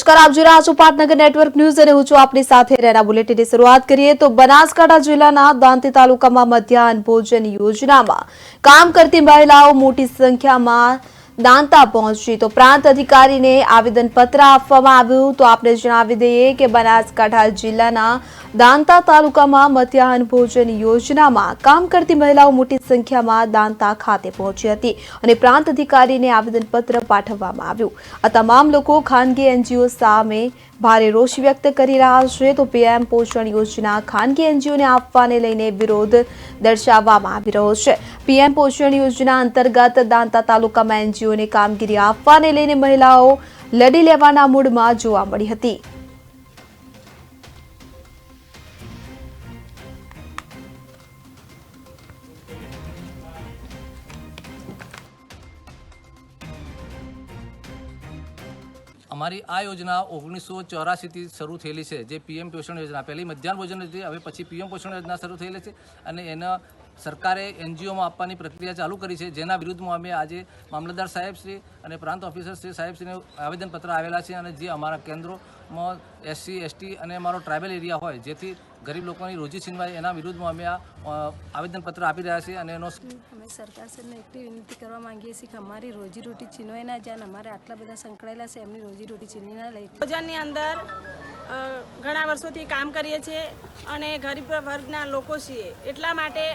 નમસ્કાર, આપ જોઈ રહ્યા છો પાટનગર નેટવર્ક ન્યૂઝ અને હું છું આપની સાથે રેના બુલેટિનની શરૂઆત કરીએ તો બનાસકાંઠા જિલ્લાના દાંતી તાલુકામાં મધ્યાહન ભોજન યોજનામાં કામ કરતી મહિલાઓ મોટી સંખ્યામાં દાંતા પહોંચી તો પ્રાંત અધિકારીને આવેદનપત્ર આપવામાં આવ્યું તો આપણે જણાવી દઈએ કે બનાસકાંઠા જિલ્લાના દાંતા તાલુકામાં મધ્યાહન ભોજન યોજનામાં કામ કરતી મહિલાઓ મોટી સંખ્યામાં દાંતા ખાતે પહોંચી હતી અને પ્રાંત અધિકારીને આવેદનપત્ર પાઠવવામાં આવ્યું। આ તમામ લોકો ખાનગી એનજીઓ સામે ભારે રોષ વ્યક્ત કરી રહ્યા છે તો પીએમ પોષણ યોજના ખાનગી એનજીઓને આપવાને લઈને વિરોધ દર્શાવવામાં આવી રહ્યો છે। પીએમ પોષણ યોજના અંતર્ગત દાંતા તાલુકામાં એનજીઓને કામગીરી આપવાને લઈને મહિલાઓ લડી લેવાના મૂડમાં જોવા મળી હતી। અમારી આ યોજના 1984 થી શરૂ થયેલી છે, જે પીએમ પોષણ યોજના પહેલી મધ્યાહન ભોજન હતી, હવે પછી પીએમ પોષણ યોજના શરૂ થયેલી છે અને એના સરકારે એનજીઓમાં આપવાની પ્રક્રિયા ચાલુ કરી છે, જેના વિરુદ્ધમાં અમે આજે મામલતદાર સાહેબશ્રી અને પ્રાંત ઓફિસર શ્રી સાહેબશ્રીને આવેદનપત્ર આવેલા છે અને જે અમારા કેન્દ્રોમાં એસસી એસટી અને અમારો ટ્રાઇબલ એરિયા હોય જેથી ગરીબ લોકોની રોજી છીનવાય એના વિરુદ્ધમાં અમે આ આવેદનપત્ર આપી રહ્યા છીએ અને એનો અમે સરકારશ્રીને એટલી વિનંતી કરવા માંગીએ છીએ કે અમારી રોજીરોટી છીનવાઈ ના જાય, અમારે આટલા બધા સંકળાયેલા છે એમની રોજીરોટી છીનવી ના લઈ। ભોજનની અંદર ઘણા વર્ષોથી કામ કરીએ છીએ અને ગરીબ વર્ગના લોકો છીએ, એટલા માટે